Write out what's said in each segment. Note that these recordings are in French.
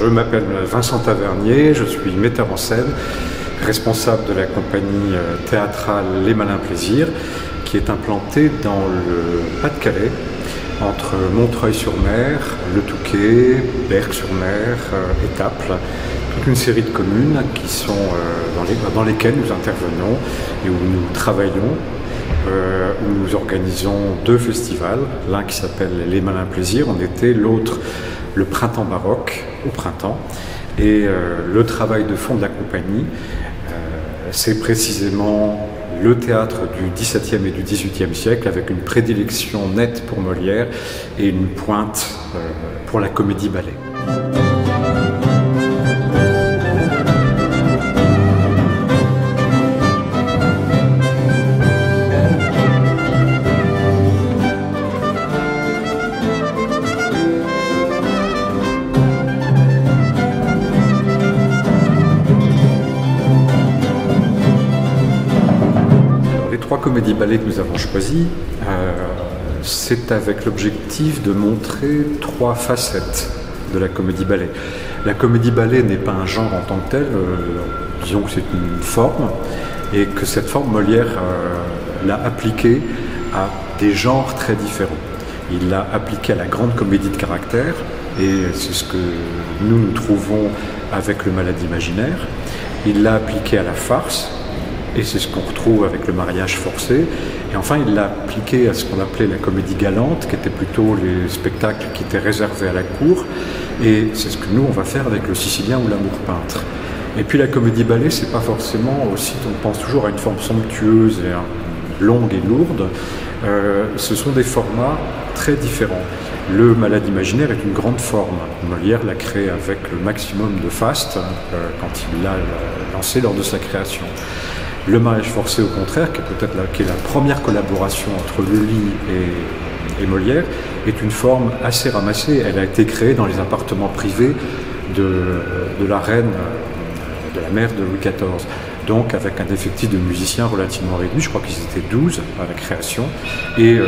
je m'appelle Vincent Tavernier, je suis metteur en scène, responsable de la compagnie théâtrale Les Malins Plaisirs, qui est implantée dans le Pas-de-Calais, entre Montreuil-sur-Mer, Le Touquet, Berck-sur-Mer, Étaples, toute une série de communes qui sont dans lesquelles nous intervenons et où nous travaillons, où nous organisons 2 festivals, l'un qui s'appelle Les Malins Plaisirs en été, l'autre le Printemps Baroque au printemps. Et le travail de fond de la compagnie, c'est précisément le théâtre du XVIIe et du XVIIIe siècle, avec une prédilection nette pour Molière et une pointe pour la comédie-ballet. Les 3 comédies-ballets que nous avons choisis, c'est avec l'objectif de montrer 3 facettes de la comédie-ballet. La comédie-ballet n'est pas un genre en tant que tel, disons que c'est une forme, et que cette forme, Molière l'a appliquée à des genres très différents. Il l'a appliquée à la grande comédie de caractère, et c'est ce que nous trouvons avec le Malade imaginaire. Il l'a appliquée à la farce, et c'est ce qu'on retrouve avec le Mariage forcé. Et enfin, il l'a appliqué à ce qu'on appelait la comédie galante, qui était plutôt les spectacles qui étaient réservés à la cour. Et c'est ce que nous, on va faire avec le Sicilien ou l'Amour peintre. Et puis la comédie-ballet, c'est pas forcément aussi, on pense toujours à une forme somptueuse et longue et lourde. Ce sont des formats très différents. Le Malade imaginaire est une grande forme. Molière l'a créé avec le maximum de faste quand il l'a lancé lors de sa création. Le Mariage forcé, au contraire, qui est la première collaboration entre Lully et Molière, est une forme assez ramassée. Elle a été créée dans les appartements privés de la reine, de la mère de Louis XIV. Donc avec un effectif de musiciens relativement réduit, je crois qu'ils étaient 12 à la création, et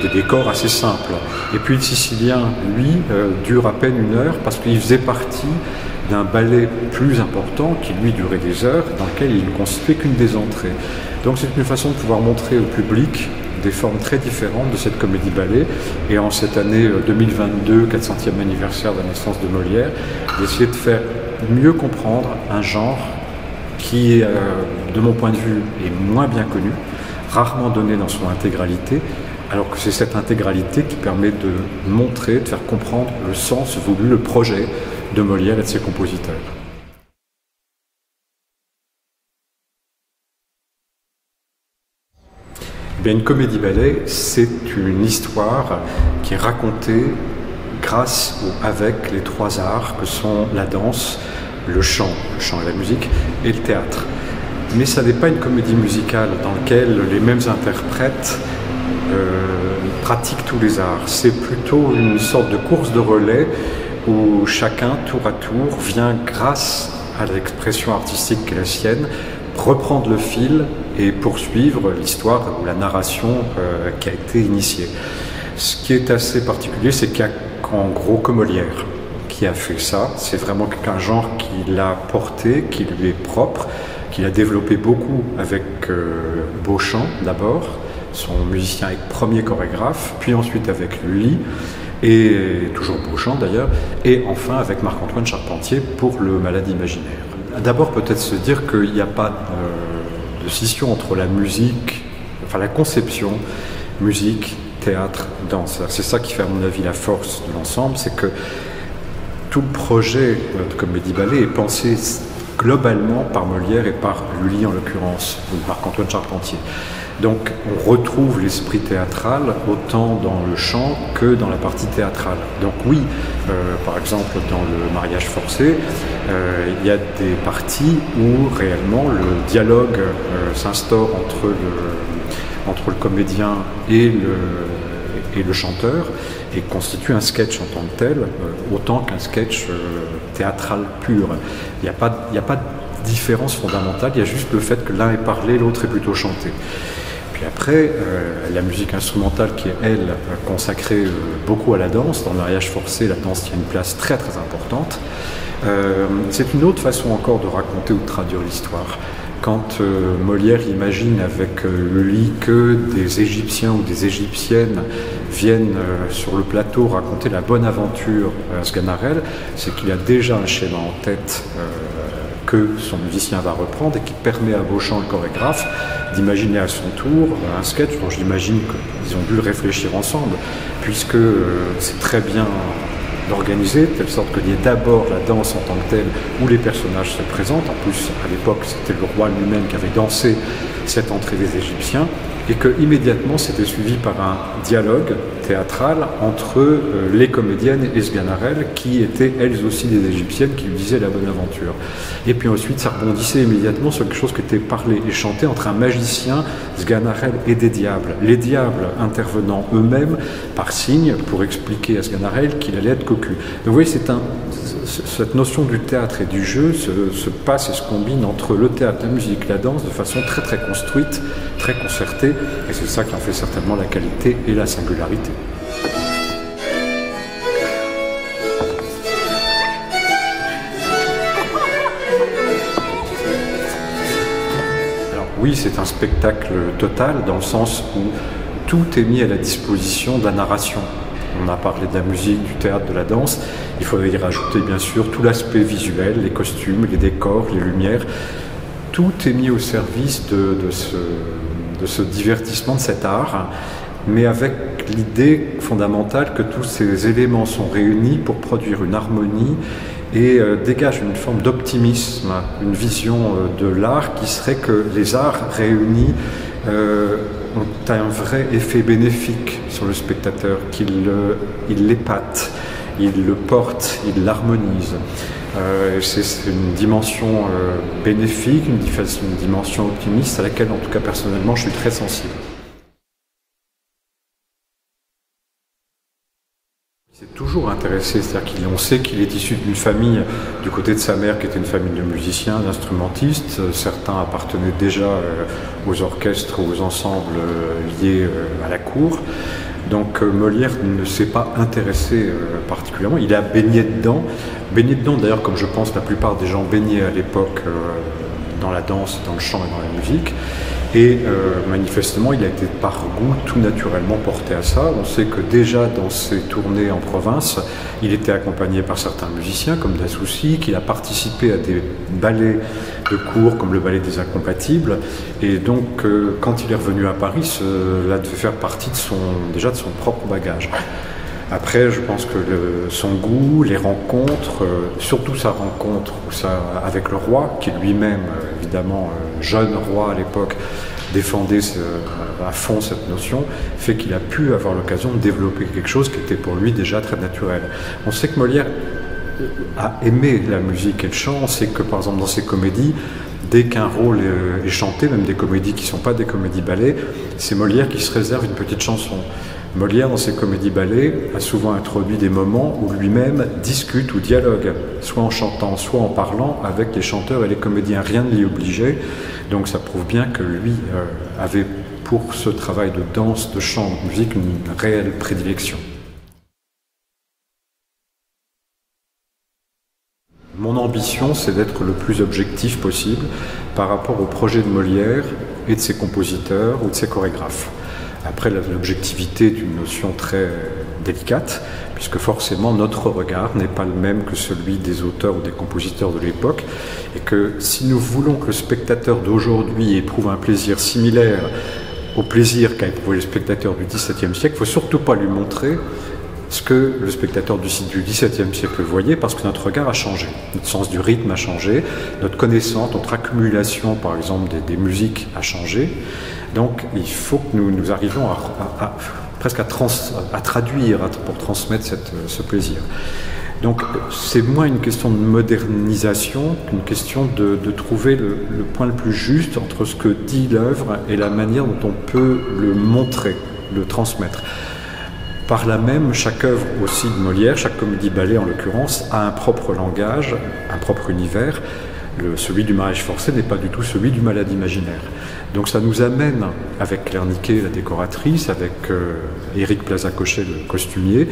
des décors assez simples. Et puis le Sicilien, lui, dure à peine 1 heure parce qu'il faisait partie d'un ballet plus important qui lui durait des heures, dans lequel il ne constituait qu'une des entrées. Donc c'est une façon de pouvoir montrer au public des formes très différentes de cette comédie-ballet, et en cette année 2022, 400e anniversaire de la naissance de Molière, d'essayer de faire mieux comprendre un genre qui, de mon point de vue, est moins bien connu, rarement donné dans son intégralité, alors que c'est cette intégralité qui permet de montrer, de faire comprendre le sens voulu, le projet de Molière et de ses compositeurs. Eh bien, une comédie-ballet, c'est une histoire qui est racontée grâce ou avec les 3 arts que sont la danse, le chant et la musique, et le théâtre. Mais ça n'est pas une comédie musicale dans laquelle les mêmes interprètes pratiquent tous les arts. C'est plutôt une sorte de course de relais où chacun, tour à tour, vient, grâce à l'expression artistique qui est la sienne, reprendre le fil et poursuivre l'histoire ou la narration qui a été initiée. Ce qui est assez particulier, c'est qu'il y a en gros que Molière qui a fait ça. C'est vraiment un genre qu'il a porté, qui lui est propre, qu'il a développé beaucoup avec Beauchamp d'abord, son musicien et premier chorégraphe, puis ensuite avec Lully, et toujours Beauchamp d'ailleurs, et enfin avec Marc-Antoine Charpentier pour le Malade imaginaire. D'abord peut-être se dire qu'il n'y a pas de scission entre la musique, enfin la conception, musique, théâtre, danse. C'est ça qui fait à mon avis la force de l'ensemble, c'est que tout le projet de comédie-ballet est pensé globalement par Molière et par Lully en l'occurrence, ou Marc-Antoine Charpentier. Donc on retrouve l'esprit théâtral autant dans le chant que dans la partie théâtrale. Donc oui, par exemple dans le Mariage forcé, il y a des parties où réellement le dialogue s'instaure entre le comédien et le chanteur, et constitue un sketch en tant que tel, autant qu'un sketch théâtral pur. Il n'y a pas de différence fondamentale, il y a juste le fait que l'un est parlé, l'autre est plutôt chanté. Puis après, la musique instrumentale qui est, elle, consacrée beaucoup à la danse. Dans le mariage forcé, la danse tient une place très très importante. C'est une autre façon encore de raconter ou de traduire l'histoire. Quand Molière imagine avec le lit que des Égyptiens ou des Égyptiennes viennent sur le plateau raconter la bonne aventure à Sganarelle, c'est qu'il a déjà un schéma en tête que son musicien va reprendre et qui permet à Beauchamp, le chorégraphe, d'imaginer à son tour un sketch dont j'imagine qu'ils ont dû le réfléchir ensemble, puisque c'est très bien organisé, de telle sorte qu'il y ait d'abord la danse en tant que telle, où les personnages se présentent. En plus, à l'époque, c'était le roi lui-même qui avait dansé cette entrée des Égyptiens, et que immédiatement c'était suivi par un dialogue théâtral entre les comédiennes et Sganarelle, qui étaient elles aussi des Égyptiennes, qui lui disaient la bonne aventure. Et puis ensuite, ça rebondissait immédiatement sur quelque chose qui était parlé et chanté entre un magicien, Sganarelle, et des diables. Les diables intervenant eux-mêmes par signe pour expliquer à Sganarelle qu'il allait être cocu. Donc vous voyez, cette notion du théâtre et du jeu se passe et se combine entre le théâtre, la musique, la danse de façon très très construite, très concertée, et c'est ça qui en fait certainement la qualité et la singularité. Alors oui, c'est un spectacle total dans le sens où tout est mis à la disposition de la narration. On a parlé de la musique, du théâtre, de la danse. Il faudrait y rajouter bien sûr tout l'aspect visuel, les costumes, les décors, les lumières. Tout est mis au service de ce divertissement, de cet art, mais avec l'idée fondamentale que tous ces éléments sont réunis pour produire une harmonie et dégagent une forme d'optimisme, une vision de l'art qui serait que les arts réunis ont un vrai effet bénéfique sur le spectateur, qu'il l'épate, il le porte, il l'harmonise. C'est une dimension bénéfique, une dimension optimiste à laquelle, en tout cas personnellement, je suis très sensible. C'est toujours intéressé, c'est-à-dire qu'on sait qu'il est issu d'une famille, du côté de sa mère, qui était une famille de musiciens, d'instrumentistes. Certains appartenaient déjà aux orchestres, aux ensembles liés à la cour. Donc Molière ne s'est pas intéressé particulièrement, il a baigné dedans d'ailleurs comme je pense la plupart des gens baignaient à l'époque dans la danse, dans le chant et dans la musique. Et manifestement, il a été par goût tout naturellement porté à ça. On sait que déjà dans ses tournées en province, il était accompagné par certains musiciens comme Dassoucy, qu'il a participé à des ballets de cour comme le ballet des Incompatibles. Et donc, quand il est revenu à Paris, cela devait faire partie déjà de son propre bagage. Après, je pense que son goût, les rencontres, surtout sa rencontre avec le roi, qui lui-même, évidemment, jeune roi à l'époque, défendait à fond cette notion, fait qu'il a pu avoir l'occasion de développer quelque chose qui était pour lui déjà très naturel. On sait que Molière a aimé la musique et le chant. On sait que, par exemple, dans ses comédies, dès qu'un rôle est chanté, même des comédies qui ne sont pas des comédies-ballets, c'est Molière qui se réserve une petite chanson. Molière, dans ses comédies-ballets, a souvent introduit des moments où lui-même discute ou dialogue, soit en chantant, soit en parlant avec les chanteurs et les comédiens. Rien ne l'y obligeait, donc ça prouve bien que lui avait pour ce travail de danse, de chant, de musique, une réelle prédilection. Mon ambition, c'est d'être le plus objectif possible par rapport au projet de Molière et de ses compositeurs ou de ses chorégraphes. Après, l'objectivité est une notion très délicate, puisque forcément notre regard n'est pas le même que celui des auteurs ou des compositeurs de l'époque, et que si nous voulons que le spectateur d'aujourd'hui éprouve un plaisir similaire au plaisir qu'a éprouvé le spectateur du XVIIe siècle, il ne faut surtout pas lui montrer ce que le spectateur du XVIIe siècle voyait, parce que notre regard a changé, notre sens du rythme a changé, notre connaissance, notre accumulation par exemple des musiques a changé. Donc il faut que nous arrivions presque à traduire, pour transmettre ce plaisir. Donc c'est moins une question de modernisation qu'une question de trouver le point le plus juste entre ce que dit l'œuvre et la manière dont on peut le montrer, le transmettre. Par là même, chaque œuvre aussi de Molière, chaque comédie-ballet en l'occurrence, a un propre langage, un propre univers. Celui du mariage forcé n'est pas du tout celui du malade imaginaire. Donc ça nous amène, avec Claire Niquet, la décoratrice, avec Éric Plaza-Cochet, le costumier,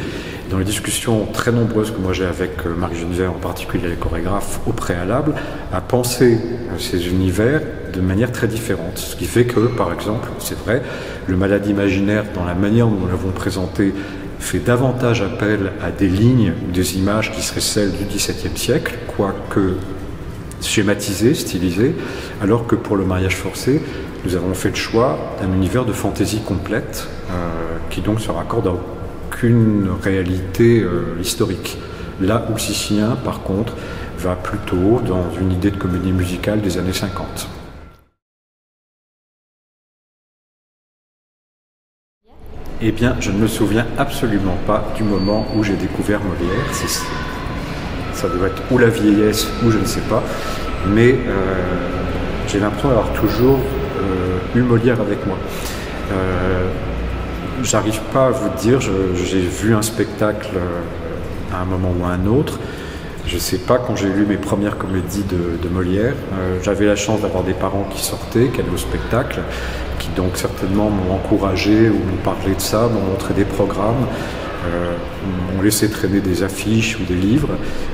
dans les discussions très nombreuses que moi j'ai avec Marie-Geneviève, en particulier les chorégraphes, au préalable, à penser ces univers de manière très différente. Ce qui fait que, par exemple, c'est vrai, le malade imaginaire, dans la manière dont nous l'avons présenté, fait davantage appel à des lignes ou des images qui seraient celles du XVIIe siècle, quoique schématisées, stylisées, alors que pour le mariage forcé, nous avons fait le choix d'un univers de fantaisie complète, qui donc se raccorde à aucune réalité historique. Là où le Sicilien, par contre, va plutôt dans une idée de comédie musicale des années 50. Eh bien, je ne me souviens absolument pas du moment où j'ai découvert Molière. Ça doit être ou la vieillesse ou je ne sais pas. Mais j'ai l'impression d'avoir toujours eu Molière avec moi. J'arrive pas à vous dire, j'ai vu un spectacle à un moment ou à un autre. Je ne sais pas quand j'ai lu mes premières comédies de Molière. J'avais la chance d'avoir des parents qui sortaient, qui allaient au spectacle, qui donc certainement m'ont encouragé ou m'ont parlé de ça, m'ont montré des programmes, m'ont laissé traîner des affiches ou des livres.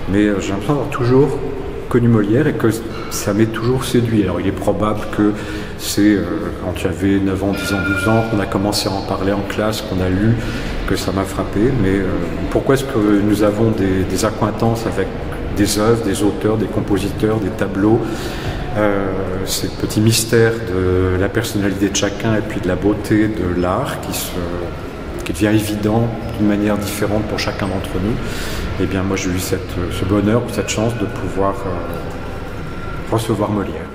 Mais j'ai l'impression d'avoir toujours connu Molière et que ça m'est toujours séduit. Alors il est probable que c'est quand tu avais 9 ans, 10 ans, 12 ans, qu'on a commencé à en parler en classe, qu'on a lu, que ça m'a frappé. Mais pourquoi est-ce que nous avons des accointances avec des œuvres, des auteurs, des compositeurs, des tableaux, ces petits mystères de la personnalité de chacun et puis de la beauté de l'art qui devient évident d'une manière différente pour chacun d'entre nous. Eh bien moi j'ai eu ce bonheur ou cette chance de pouvoir recevoir Molière.